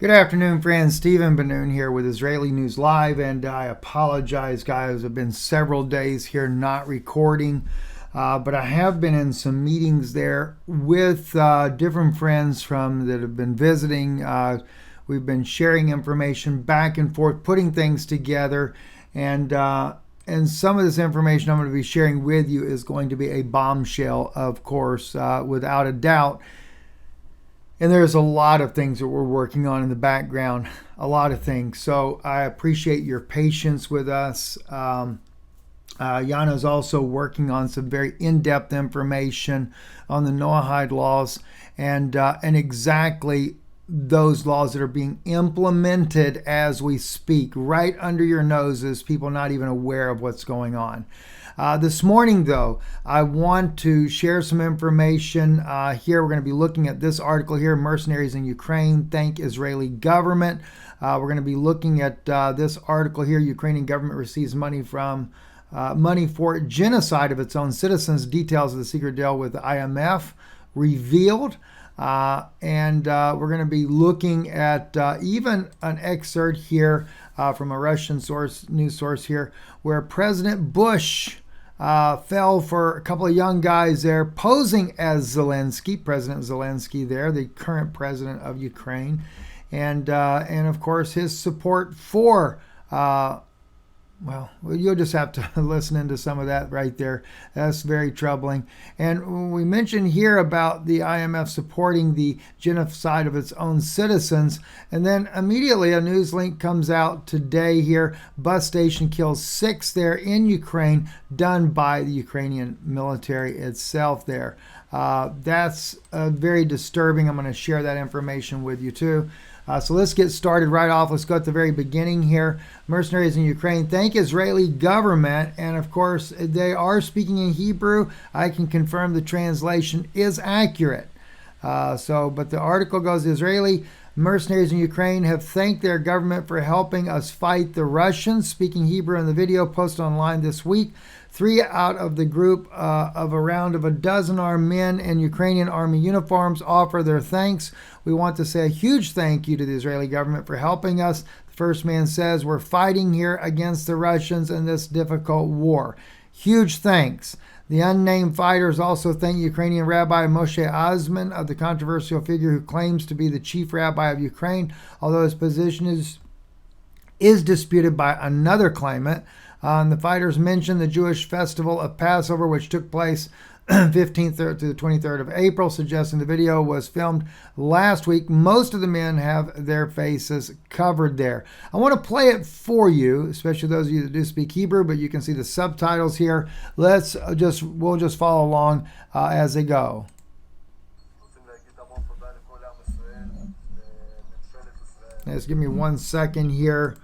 Good afternoon, friends. Stephen Ben-Nun here with Israeli News Live, and I apologize, guys. I've been several days here not recording, but I have been in some meetings there with different friends from that have been visiting. We've been sharing information back and forth, putting things together, and some of this information I'm going to be sharing with you is going to be a bombshell, of course, without a doubt. And there's a lot of things that we're working on in the background, a lot of things. So I appreciate your patience with us. Yana is also working on some very in-depth information on the Noahide laws and exactly those laws that are being implemented as we speak, right under your noses, people not even aware of what's going on. This morning, though, I want to share some information. Here, we're going to be looking at this article here, Mercenaries in Ukraine Thank Israeli Government. We're going to be looking at this article here, Ukrainian government receives money for genocide of its own citizens. Details of the secret deal with the IMF revealed. And we're going to be looking at even an excerpt here from a Russian news source here, where President Bush fell for a couple of young guys there posing as Zelensky, President Zelensky there, the current president of Ukraine, and of course his support for well, you'll just have to listen into some of that right there. That's very troubling. And we mentioned here about the IMF supporting the genocide of its own citizens. And then immediately a news link comes out today here. Bus station kills 6 there in Ukraine, done by the Ukrainian military itself there. That's very disturbing. I'm going to share that information with you too. So let's get started right off. Let's go at the very beginning here. Mercenaries in Ukraine thank Israeli government. And of course, they are speaking in Hebrew. I can confirm the translation is accurate. But the article goes, Israeli mercenaries in Ukraine have thanked their government for helping us fight the Russians. Speaking Hebrew in the video posted online this week. 3 out of the group of around a dozen armed men in Ukrainian army uniforms offer their thanks. We want to say a huge thank you to the Israeli government for helping us. The first man says, we're fighting here against the Russians in this difficult war. Huge thanks. The unnamed fighters also thank Ukrainian Rabbi Moshe Osman, of the controversial figure who claims to be the chief rabbi of Ukraine, although his position is disputed by another claimant. The fighters mentioned the Jewish festival of Passover, which took place 15th to the 23rd of April, suggesting the video was filmed last week. Most of the men have their faces covered there. I want to play it for you, especially those of you that do speak Hebrew, but you can see the subtitles here. We'll just follow along as they go. Just give me 1 second here.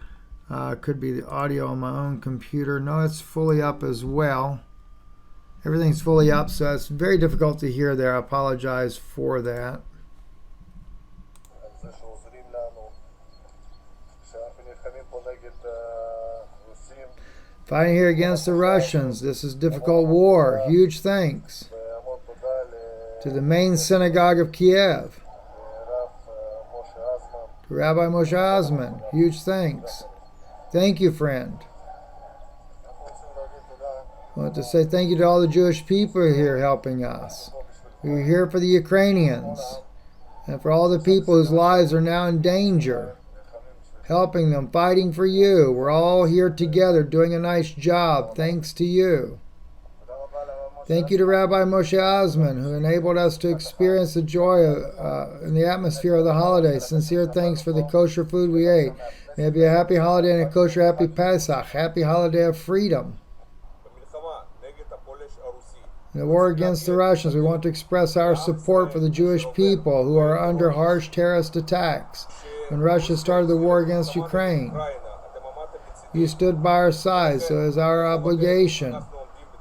Could be the audio on my own computer. No, it's fully up as well. Everything's fully up, so it's very difficult to hear there. I apologize for that. Fighting here against the Russians. This is a difficult war. Huge thanks to the main synagogue of Kiev. To Rabbi Moshe Osman. Huge thanks. Thank you, friend. I want to say thank you to all the Jewish people here helping us. We're here for the Ukrainians and for all the people whose lives are now in danger, helping them, fighting for you. We're all here together doing a nice job thanks to you. Thank you to Rabbi Moshe Osman, who enabled us to experience the joy in the atmosphere of the holidays. Sincere thanks for the kosher food we ate. May it be a happy holiday and a kosher happy Pesach. Happy holiday of freedom. In the war against the Russians, we want to express our support for the Jewish people who are under harsh terrorist attacks. When Russia started the war against Ukraine, you stood by our side, so it is our obligation.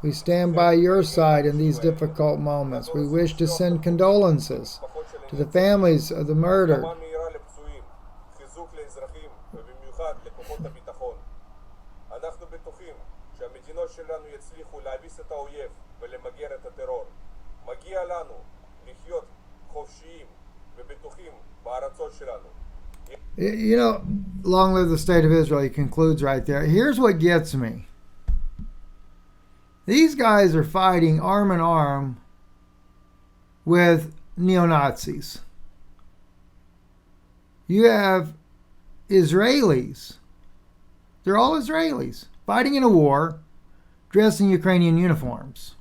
We stand by your side in these difficult moments. We wish to send condolences to the families of the murdered. You know, long live the state of Israel, he concludes right there. Here's what gets me. These guys are fighting arm in arm with neo-Nazis. You have Israelis. They're all Israelis fighting in a war, dressed in Ukrainian uniforms.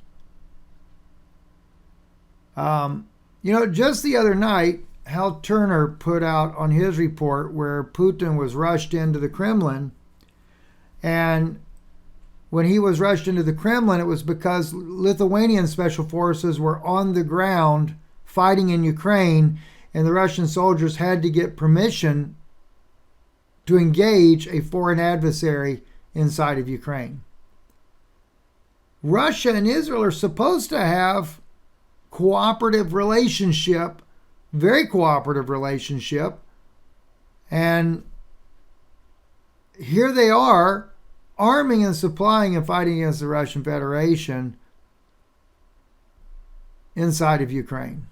Just the other night, Hal Turner put out on his report where Putin was rushed into the Kremlin. And when he was rushed into the Kremlin, it was because Lithuanian special forces were on the ground fighting in Ukraine, and the Russian soldiers had to get permission to engage a foreign adversary inside of Ukraine. Russia and Israel are supposed to have cooperative relationship, very cooperative relationship, and here they are arming and supplying and fighting against the Russian Federation inside of Ukraine.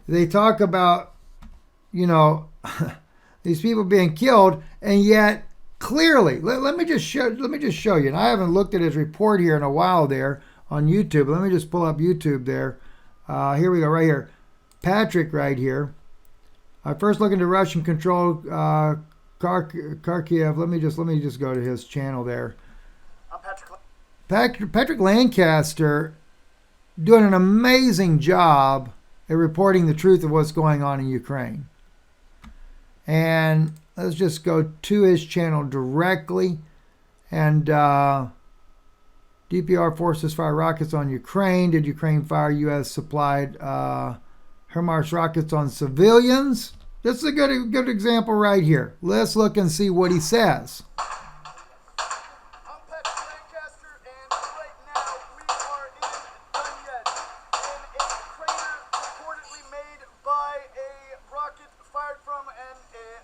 They talk about, these people being killed, and yet clearly, let me just show you. And I haven't looked at his report here in a while there on YouTube. Let me just pull up YouTube there. Here we go, right here. Patrick right here. I first look into Russian controlled Kharkiv. Let me just go to his channel there. I'm Patrick. Patrick Lancaster doing an amazing job at reporting the truth of what's going on in Ukraine. And let's just go to his channel directly. And DPR forces fire rockets on Ukraine. Did Ukraine fire U.S. supplied HIMARS rockets on civilians? This is a good example right here. Let's look and see what he says. I'm Patrick Lancaster, and right now we are in Donetsk, in a crater reportedly made by a rocket fired from an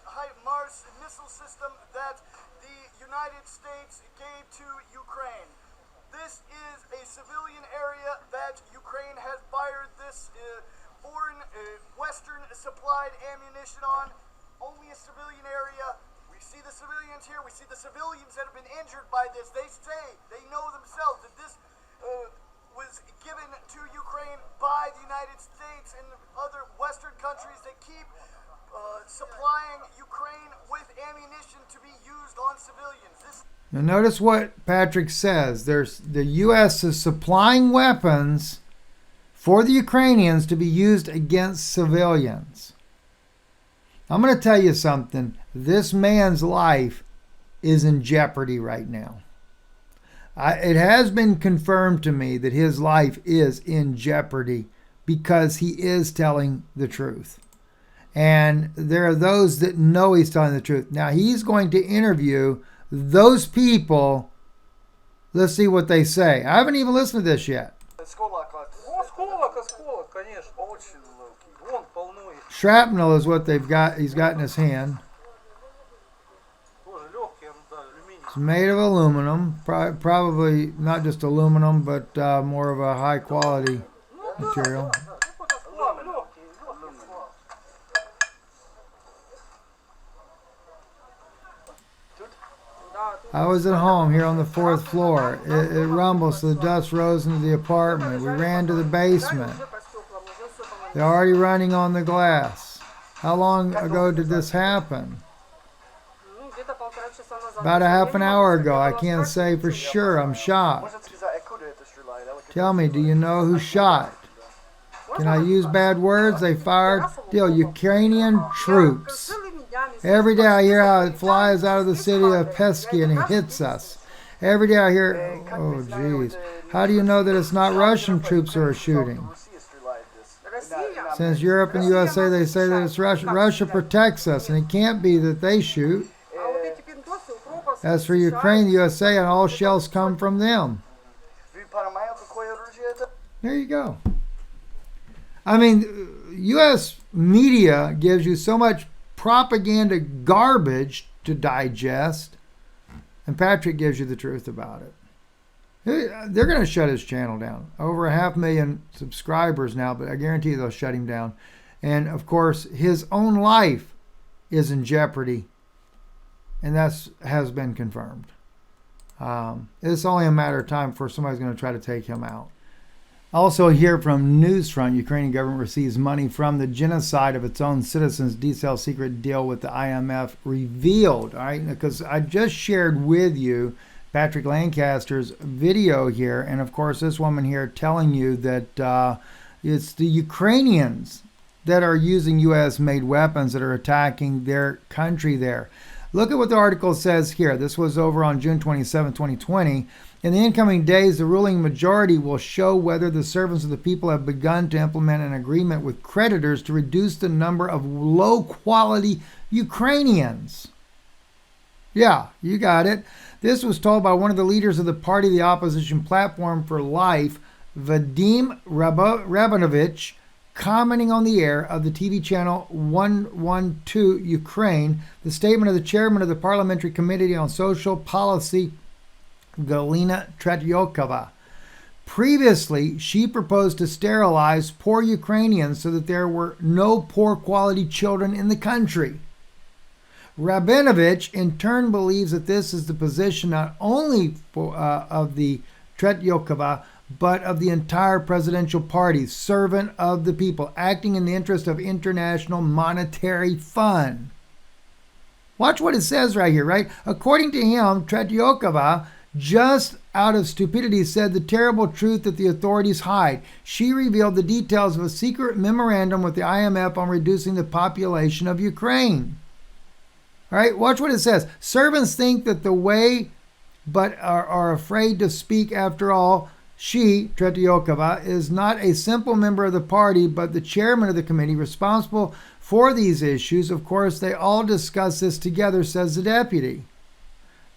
HIMARS missile system that the United States gave to Ukraine. This is a civilian area that Ukraine has fired this foreign Western supplied ammunition on. Only a civilian area. We see the civilians here. We see the civilians that have been injured by this. They say, they know themselves that this was given to Ukraine by the United States and other Western countries that keep supplying Ukraine with ammunition to be used on civilians. Now notice what Patrick says. The U.S. is supplying weapons for the Ukrainians to be used against civilians. I'm going to tell you something. This man's life is in jeopardy right now. It has been confirmed to me that his life is in jeopardy because he is telling the truth. And there are those that know he's telling the truth. Now he's going to interview those people. Let's see what they say. I haven't even listened to this yet. Shrapnel is what they've got. He's got in his hand. It's made of aluminum, probably not just aluminum, but more of a high quality material. I was at home here on the 4th floor. It rumbled, so the dust rose into the apartment. We ran to the basement. They're already running on the glass. How long ago did this happen? About a half an hour ago. I can't say for sure. I'm shocked. Tell me, do you know who shot? Can I use bad words? They fired Ukrainian troops. Every day I hear how it flies out of the city of Pesky and it hits us. Every day I hear, oh geez, how do you know that it's not Russian troops who are shooting? Since Europe and the USA, they say that it's Russia. Russia protects us, and it can't be that they shoot. As for Ukraine, the USA, and all shells come from them. There you go. I mean, U.S. media gives you so much propaganda garbage to digest, and Patrick gives you the truth about it. They're going to shut his channel down. Over 500,000 subscribers now, but I guarantee you they'll shut him down. And of course, his own life is in jeopardy, and that has been confirmed. It's only a matter of time before somebody's going to try to take him out. Also here from Newsfront, Ukrainian government receives money from the genocide of its own citizens. Detailed secret deal with the IMF revealed. All right, because I just shared with you Patrick Lancaster's video here, and of course this woman here telling you that it's the Ukrainians that are using U.S.-made weapons that are attacking their country there. Look at what the article says here. This was over on June 27, 2020. In the incoming days, the ruling majority will show whether the servants of the people have begun to implement an agreement with creditors to reduce the number of low-quality Ukrainians. Yeah, you got it. This was told by one of the leaders of the party, the opposition Platform for Life, Vadim Rabinovich, commenting on the air of the TV channel 112 Ukraine. The statement of the chairman of the Parliamentary Committee on Social Policy, Galina Tretyakova. Previously, she proposed to sterilize poor Ukrainians so that there were no poor quality children in the country. Rabinovich, in turn, believes that this is the position not only of the Tretyakova, but of the entire presidential party, servant of the people, acting in the interest of International Monetary Fund. Watch what it says right here, right? According to him, Tretyakova, just out of stupidity, said the terrible truth that the authorities hide. She revealed the details of a secret memorandum with the IMF on reducing the population of Ukraine. All right, watch what it says. Servants think that the way, but are afraid to speak after all. She, Tretyakova, is not a simple member of the party, but the chairman of the committee responsible for these issues. Of course, they all discuss this together, says the deputy.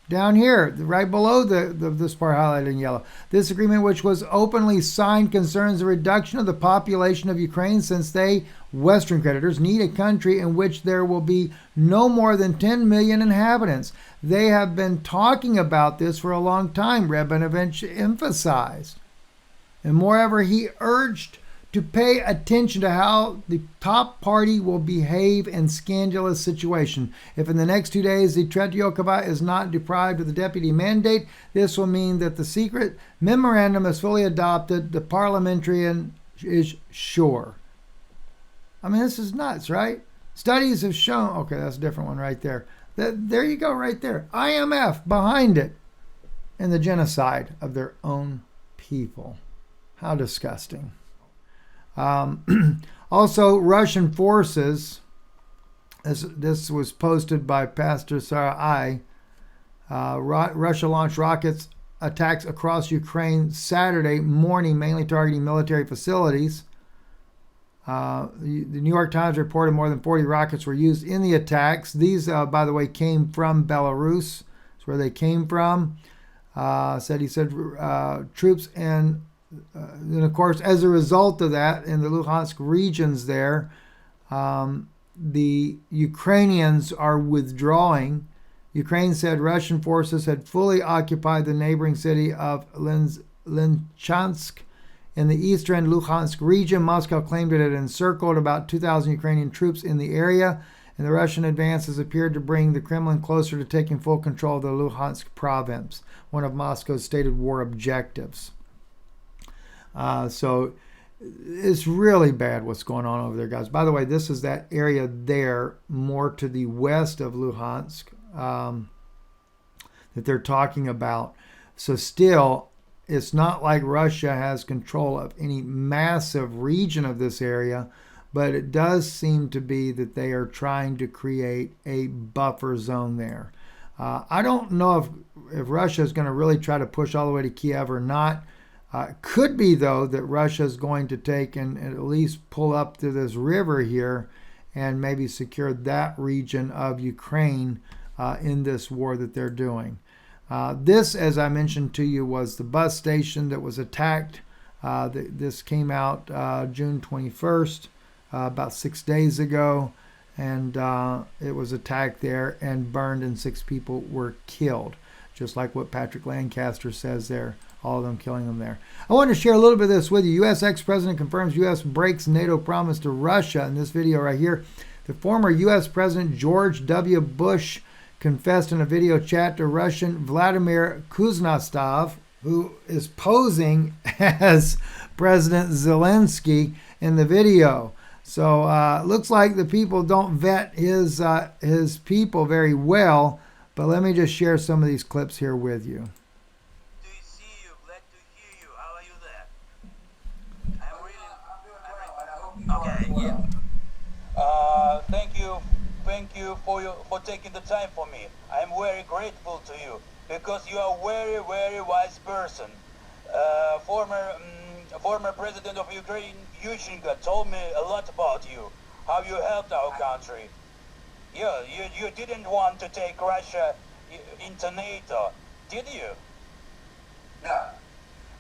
Down here, right below this part highlighted in yellow. This agreement, which was openly signed, concerns the reduction of the population of Ukraine, since they, Western creditors, need a country in which there will be no more than 10 million inhabitants. They have been talking about this for a long time, Rabinovich emphasized. And moreover, he urged to pay attention to how the top party will behave in scandalous situation. If in the next 2 days the Tretyakova is not deprived of the deputy mandate, this will mean that the secret memorandum is fully adopted. The parliamentarian is sure. I mean, this is nuts, right? Studies have shown, okay, that's a different one right there. There you go right there. IMF behind it in the genocide of their own people. How disgusting. Also, Russian forces, this was posted by Pastor Sarah I. Russia launched rockets attacks across Ukraine Saturday morning, mainly targeting military facilities. The New York Times reported more than 40 rockets were used in the attacks. These, by the way, came from Belarus. That's where they came from. He said troops and of course, as a result of that, in the Luhansk regions there, the Ukrainians are withdrawing. Ukraine said Russian forces had fully occupied the neighboring city of Lysychansk in the eastern Luhansk region. Moscow claimed it had encircled about 2,000 Ukrainian troops in the area, and the Russian advances appeared to bring the Kremlin closer to taking full control of the Luhansk province, one of Moscow's stated war objectives. So it's really bad what's going on over there, guys. By the way, this is that area there, more to the west of Luhansk, that they're talking about. So still, it's not like Russia has control of any massive region of this area, but it does seem to be that they are trying to create a buffer zone there. I don't know if Russia is going to really try to push all the way to Kiev or not. Could be, though, that Russia is going to take and at least pull up to this river here and maybe secure that region of Ukraine in this war that they're doing. This, as I mentioned to you, was the bus station that was attacked. This came out June 21st, about 6 days ago, and it was attacked there and burned, and 6 people were killed. just like what Patrick Lancaster says there, all of them killing them there. I want to share a little bit of this with you. U.S. ex-president confirms U.S. breaks NATO promise to Russia. In this video right here, the former U.S. President George W. Bush confessed in a video chat to Russian Vladimir Kuznetsov, who is posing as President Zelensky in the video. So looks like the people don't vet his people very well. But let me just share some of these clips here with you. Do you see you? Glad to hear you. How are you there? I'm really. I'm doing well, and I hope you are as well. Thank you for taking the time for me. I'm very grateful to you because you are a very, very wise person. Former president of Ukraine, Yushchenko, told me a lot about you, how you helped our country. Yeah, you didn't want to take Russia into NATO, did you? No.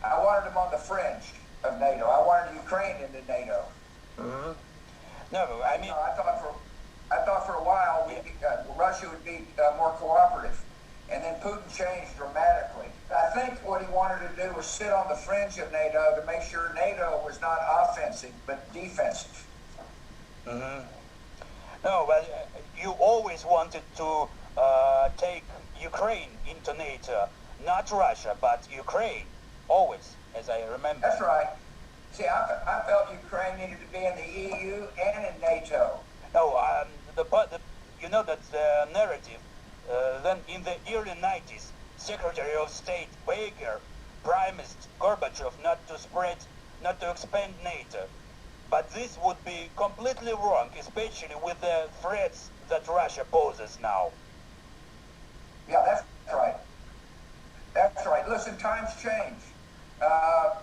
I wanted them on the fringe of NATO. I wanted Ukraine into NATO. Mm-hmm. No, I mean... No, I thought for a while Russia would be more cooperative. And then Putin changed dramatically. I think what he wanted to do was sit on the fringe of NATO to make sure NATO was not offensive, but defensive. Mm-hmm. No, but you always wanted to take Ukraine into NATO, not Russia, but Ukraine, always, as I remember. That's right. See, I felt Ukraine needed to be in the EU and in NATO. No, you know that the narrative, then in the early 90s, Secretary of State Baker promised Gorbachev not to expand NATO. But this would be completely wrong, especially with the threats that Russia poses now. Yeah, that's right. That's right. Listen, times change.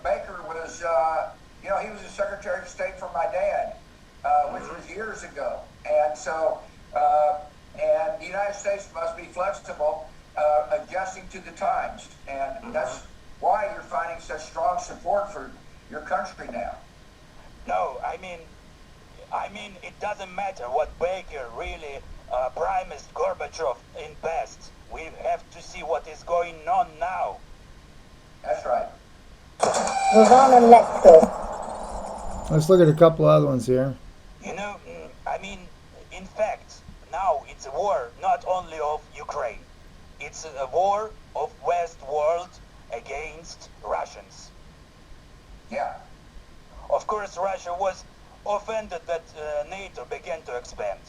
Baker was, he was the Secretary of State for my dad, which was years ago. And so, and the United States must be flexible, adjusting to the times. And that's why you're finding such strong support for your country now. No, I mean, it doesn't matter what Baker really promised Gorbachev in past. We have to see what is going on now. That's right. Let's look at a couple other ones here. You know, in fact, now it's a war not only of Ukraine. It's a war of West world against Russians. Yeah. Of course, Russia was offended that NATO began to expand.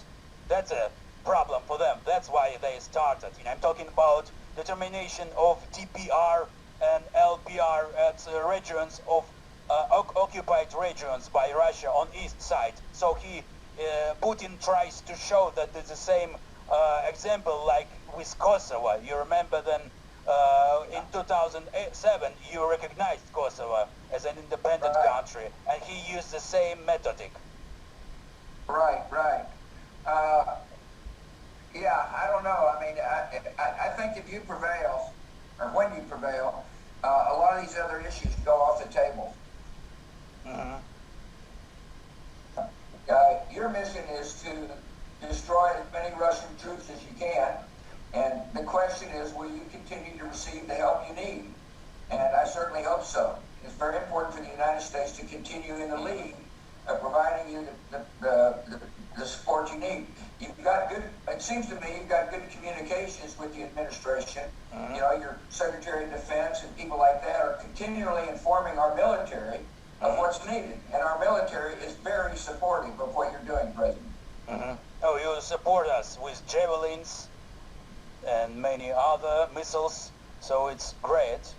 That's a problem for them. That's why they started. I'm talking about determination of TPR and LPR at regions of occupied regions by Russia on east side. So Putin tries to show that it's the same example like with Kosovo. You remember then in 2007 you recognized Kosovo as an independent country, and he used the same methodic. Right. Yeah, I don't know. I mean, I think if you prevail, or when you prevail, a lot of these other issues go off the table. Mm-hmm. Your mission is to destroy as many Russian troops as you can, and the question is, will you continue to receive the help you need? And I certainly hope so. It's very important for the United States to continue in the lead of providing you the support you need. You've got good, it seems to me, you've got good communications with the administration. Mm-hmm. You know, your Secretary of Defense and people like that are continually informing our military of what's needed. And our military is very supportive of what you're doing, President. Mm-hmm. Oh, you support us with javelins and many other missiles, so it's great.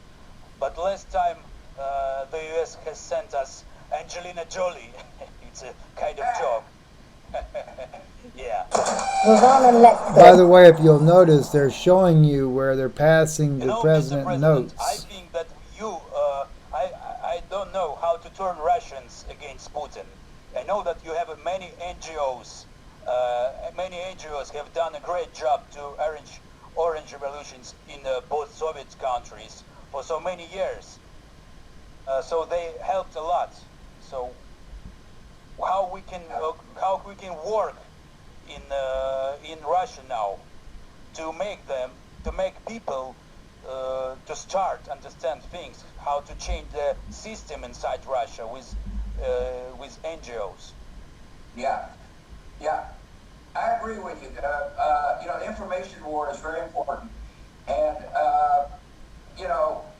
But last time the US has sent us Angelina Jolie. It's a kind of joke. Yeah. By the way, if you'll notice, they're showing you where they're passing the president Mr. President notes. I think that I don't know how to turn Russians against Putin. I know that you have many NGOs. Many NGOs have done a great job to arrange orange revolutions in both Soviet countries for so many years. So they helped a lot. So how we can work in Russia now to make people to start understand things, how to change the system inside Russia with NGOs. Yeah, yeah, I agree with you. The information war is very important, and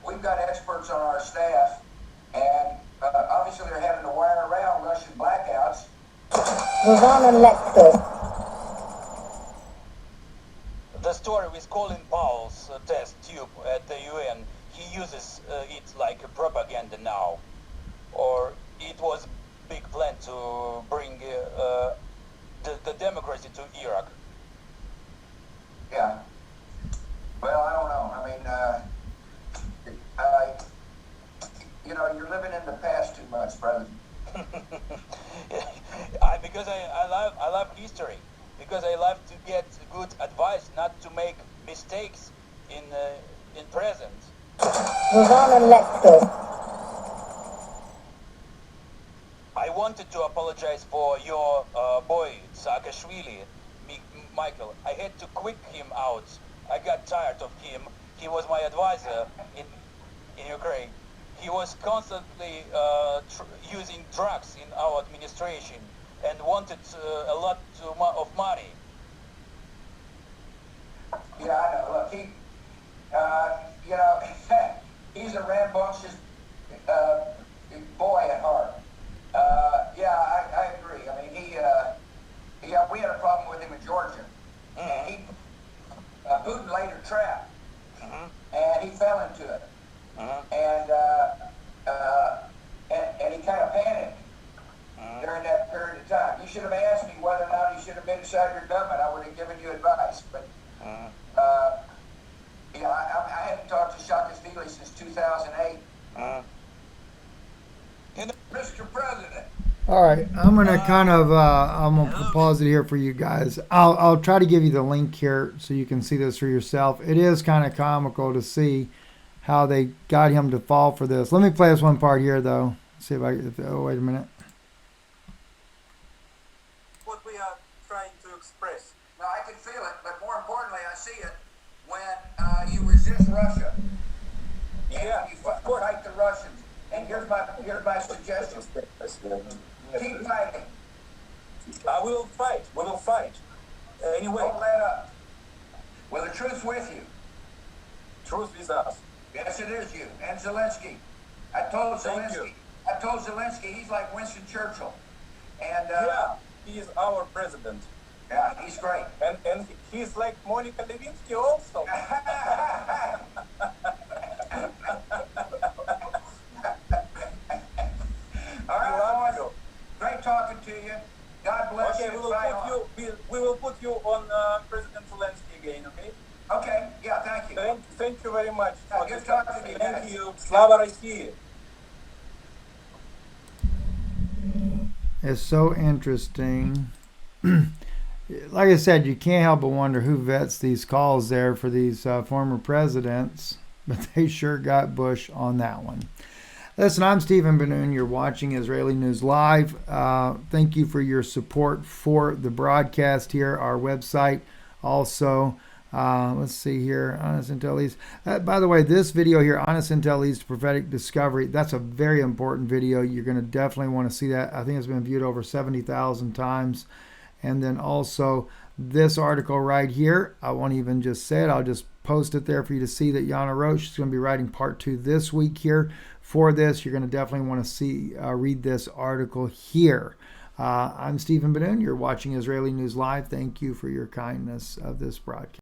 we've got experts on our staff, and obviously they're having to wire around Russian blackouts. The story with Colin Powell's test tube at the UN, he uses it like a propaganda now, or it was a big plan to bring the democracy to Iraq. Yeah. Well, I don't know. I mean, you're living in the past too much, brother. Because I love history. Because I love to get good advice, not to make mistakes in present. I wanted to apologize for your boy Saakashvili, Michael. I had to quit him out. I got tired of him. He was my advisor in Ukraine. He was constantly using drugs in our administration and wanted a lot of money. Yeah, I know. Look, he's a rambunctious boy at heart. I agree. I mean, we had a problem with him in Georgia. And Putin laid a trap, and he fell into it. And he kind of panicked during that period of time. You should have asked me whether or not he should have been inside your government. I would have given you advice. But I haven't talked to Saakashvili since 2008. Mr. President. All right, I'm gonna I'm gonna pause it here for you guys. I'll try to give you the link here so you can see this for yourself. It is kind of comical to see how they got him to fall for this. Let me play this one part here though. See if oh, wait a minute. What we are trying to express. No, I can feel it, but more importantly, I see it when you resist Russia. Yeah, and you fight the Russians. And here's my suggestion. Keep fighting. We will fight. We will fight. Anyway. Don't let up. Well, the truth's with you. Truth is us. Yes, it is you. And Zelensky. I told Thank you. Zelensky he's like Winston Churchill. And he is our president. Yeah, he's great. And he's like Monica Lewinsky also. All right, boys. Great talking to you. God bless Okay, you. we will put you on President Zelensky again, okay? Okay, yeah, thank you. Thank you very much. Good talking to you guys. Thank you. Slava России. It's so interesting. Like I said, you can't help but wonder who vets these calls there for these former presidents, but they sure got Bush on that one. Listen, I'm Stephen Ben-Nun. You're watching Israeli News Live. Thank you for your support for the broadcast here, our website. Also, let's see here, Honest Intel East. By the way, this video here, Honest Intel East Prophetic Discovery, that's a very important video. You're going to definitely want to see that. I think it's been viewed over 70,000 times. And then also this article right here, I won't even just say it. I'll just post it there for you to see that Yana Roche is going to be writing part 2 this week here. For this, you're going to definitely want to read this article here. I'm Stephen Ben-Nun. You're watching Israeli News Live. Thank you for your kindness of this broadcast.